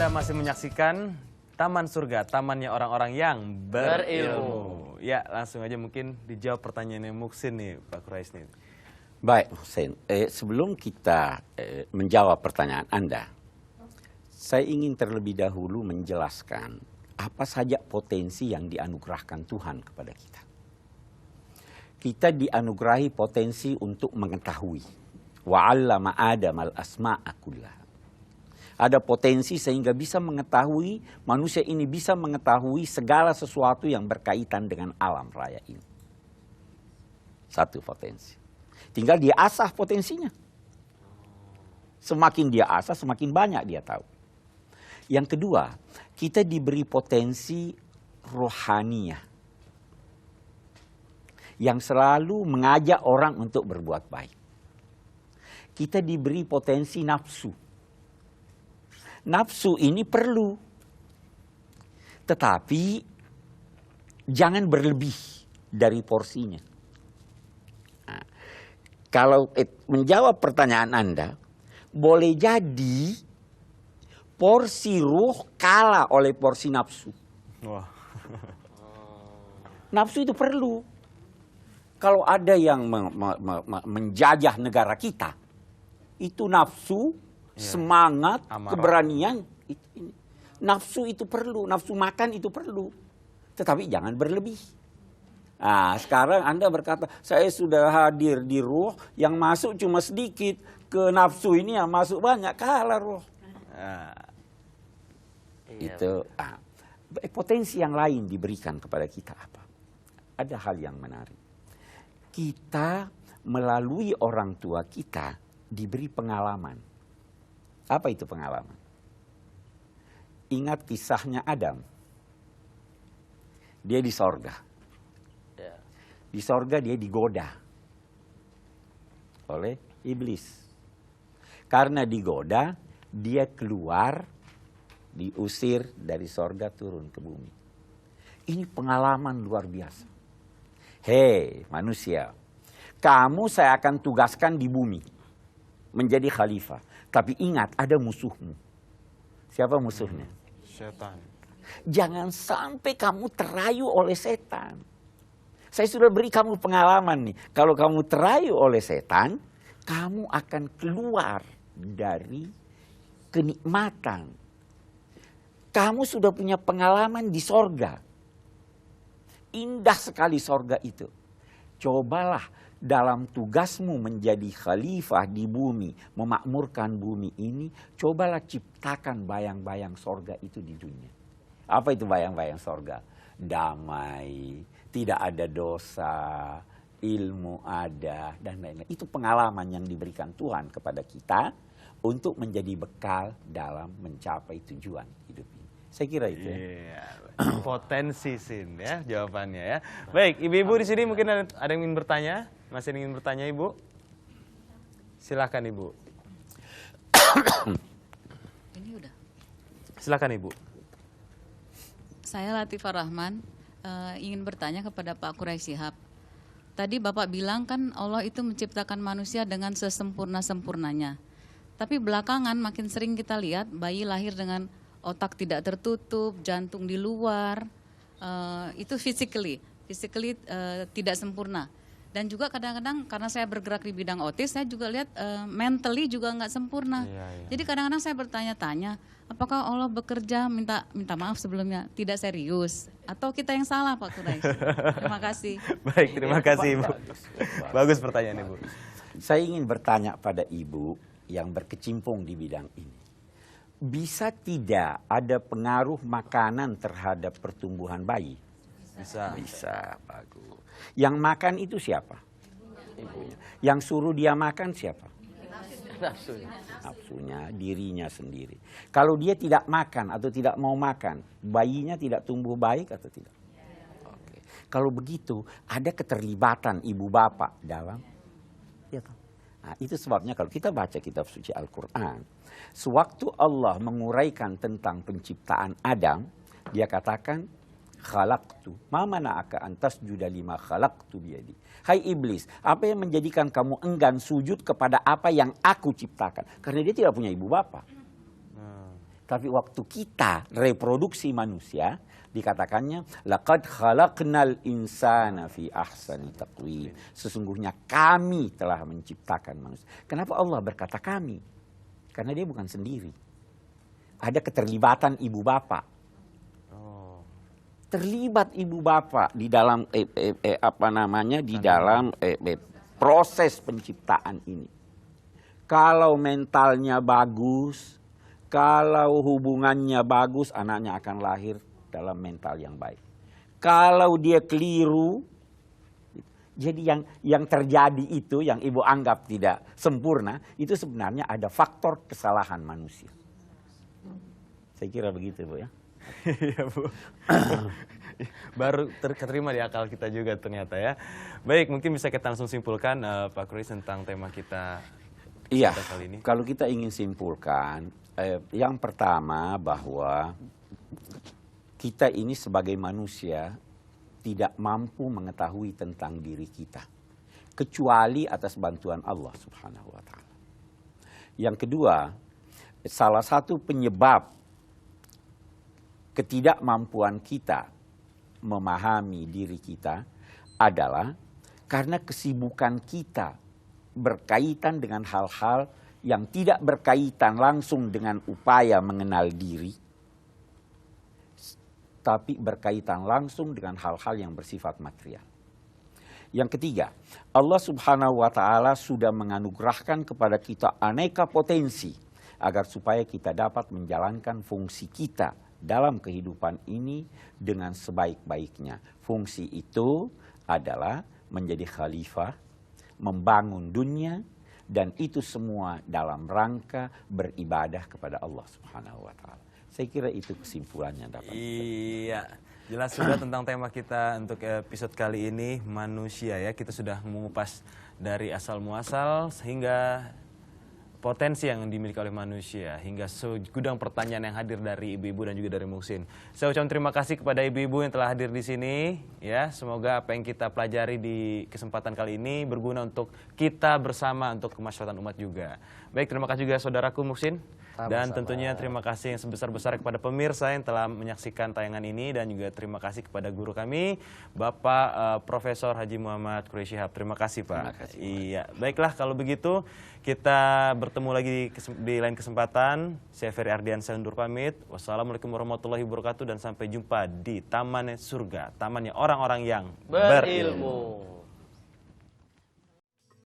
Anda masih menyaksikan Taman Surga, tamannya orang-orang yang berilmu. Ya, langsung aja mungkin dijawab pertanyaannya Muksin nih, Pak Quraisy nih. Baik, Hussein. Sebelum kita menjawab pertanyaan Anda, saya ingin terlebih dahulu menjelaskan apa saja potensi yang dianugerahkan Tuhan kepada kita. Kita dianugerahi potensi untuk mengetahui. Wa'allama Adam al-asma'a kullaha. Ada potensi sehingga bisa mengetahui, manusia ini bisa mengetahui segala sesuatu yang berkaitan dengan alam raya ini. Satu potensi. Tinggal dia asah potensinya. Semakin dia asah, semakin banyak dia tahu. Yang kedua, kita diberi potensi rohaniah. Yang selalu mengajak orang untuk berbuat baik. Kita diberi potensi nafsu. Nafsu ini perlu. Tetapi jangan berlebih dari porsinya. Nah, kalau menjawab pertanyaan Anda, boleh jadi porsi ruh kalah oleh porsi nafsu. Wah. Nafsu itu perlu. Kalau ada yang menjajah negara kita, itu nafsu, semangat, amarah, keberanian. Nafsu itu perlu, nafsu makan itu perlu. Tetapi jangan berlebih. Nah, sekarang Anda berkata, saya sudah hadir di ruh, yang masuk cuma sedikit. Ke nafsu ini yang masuk banyak, kalah ruh. Itu potensi yang lain diberikan kepada kita apa? Ada hal yang menarik. Kita melalui orang tua kita diberi pengalaman. Apa itu pengalaman? Ingat kisahnya Adam. Dia di sorga. Di sorga dia digoda oleh iblis. Karena digoda, dia keluar, diusir dari sorga turun ke bumi. Ini pengalaman luar biasa. Hei manusia, kamu saya akan tugaskan di bumi menjadi khalifah. Tapi ingat, ada musuhmu. Siapa musuhnya? Setan. Jangan sampai kamu terayu oleh setan. Saya sudah beri kamu pengalaman nih. Kalau kamu terayu oleh setan, kamu akan keluar dari kenikmatan. Kamu sudah punya pengalaman di sorga. Indah sekali sorga itu. Cobalah dalam tugasmu menjadi khalifah di bumi, memakmurkan bumi ini, cobalah ciptakan bayang-bayang sorga itu di dunia. Apa itu bayang-bayang sorga? Damai, tidak ada dosa, ilmu ada, dan lain-lain. Itu pengalaman yang diberikan Tuhan kepada kita untuk menjadi bekal dalam mencapai tujuan hidup ini. Saya kira itu. Potensi Sin ya jawabannya ya. Baik, ibu-ibu di sini mungkin ada yang ingin bertanya? Masih ingin bertanya Ibu? Silakan Ibu. Ini udah. Silakan Ibu. Saya Latifah Rahman, ingin bertanya kepada Pak Quraisy Shihab. Tadi Bapak bilang kan Allah itu menciptakan manusia dengan sesempurna-sempurnanya. Tapi belakangan makin sering kita lihat bayi lahir dengan otak tidak tertutup, jantung di luar, itu physically tidak sempurna. Dan juga kadang-kadang karena saya bergerak di bidang otis, saya juga lihat mentally juga nggak sempurna. Jadi kadang-kadang saya bertanya-tanya, apakah Allah bekerja minta maaf sebelumnya tidak serius, atau kita yang salah Pak Quraisy? Terima kasih. Baik, terima kasih Ibu. Bagus pertanyaan Ibu. Saya ingin bertanya pada Ibu yang berkecimpung di bidang ini. Bisa tidak ada pengaruh makanan terhadap pertumbuhan bayi? Bisa. Bisa, bagus. Yang makan itu siapa? Ibunya. Yang suruh dia makan siapa? Nafsunya, dirinya sendiri. Kalau dia tidak makan atau tidak mau makan, bayinya tidak tumbuh baik atau tidak? Oke. Kalau begitu, ada keterlibatan ibu bapak dalam. Ya, nah, itu sebabnya kalau kita baca kitab suci Al-Quran, sewaktu Allah menguraikan tentang penciptaan Adam, dia katakan, khalaqtu ma mana'aka an tasjuda lima khalaqtu biyadi. Hai iblis, apa yang menjadikan kamu enggan sujud kepada apa yang aku ciptakan? Karena dia tidak punya ibu bapa. Tapi waktu kita reproduksi manusia, dikatakannya laqad khalaqnal insana fi ahsani taqwim. Sesungguhnya kami telah menciptakan manusia. Kenapa Allah berkata kami? Karena dia bukan sendiri. Ada keterlibatan ibu bapak. Terlibat ibu bapak di dalam proses penciptaan ini. Kalau mentalnya bagus, kalau hubungannya bagus, anaknya akan lahir dalam mental yang baik. Kalau dia keliru, jadi yang terjadi itu, yang ibu anggap tidak sempurna, itu sebenarnya ada faktor kesalahan manusia. Saya kira begitu, Bu, ya. Iya, Bu. Baru terima di akal kita juga ternyata ya. Baik, mungkin bisa kita langsung simpulkan Pak Khurais tentang tema kita Iya, kali ini. kalau kita ingin simpulkan, yang pertama bahwa kita ini sebagai manusia tidak mampu mengetahui tentang diri kita, kecuali atas bantuan Allah Subhanahu wa Ta'ala. Yang kedua, salah satu penyebab ketidakmampuan kita memahami diri kita adalah karena kesibukan kita berkaitan dengan hal-hal yang tidak berkaitan langsung dengan upaya mengenal diri, tapi berkaitan langsung dengan hal-hal yang bersifat material. Yang ketiga, Allah Subhanahu wa Ta'ala sudah menganugerahkan kepada kita aneka potensi agar supaya kita dapat menjalankan fungsi kita dalam kehidupan ini dengan sebaik-baiknya. Fungsi itu adalah menjadi khalifah, membangun dunia, dan itu semua dalam rangka beribadah kepada Allah Subhanahu wa Ta'ala. Saya kira itu kesimpulannya dapat. Iya, jelas sudah tentang tema kita untuk episode kali ini, manusia ya. Kita sudah mengupas dari asal muasal sehingga potensi yang dimiliki oleh manusia, hingga segudang pertanyaan yang hadir dari ibu-ibu dan juga dari Muhsin. Saya ucapkan terima kasih kepada ibu-ibu yang telah hadir di sini ya. Semoga apa yang kita pelajari di kesempatan kali ini berguna untuk kita bersama, untuk kemaslahatan umat juga. Baik, terima kasih juga saudaraku Muhsin. Dan tentunya terima kasih yang sebesar-besar kepada pemirsa yang telah menyaksikan tayangan ini, dan juga terima kasih kepada guru kami Bapak Profesor Haji Muhammad Khurais Shihab. Terima kasih, Pak. Terima kasih, iya, baiklah kalau begitu kita bertemu lagi di lain kesempatan. Saya Ferry Ardiansyah undur pamit. Wassalamualaikum warahmatullahi wabarakatuh dan sampai jumpa di Taman Surga, tamannya orang-orang yang berilmu.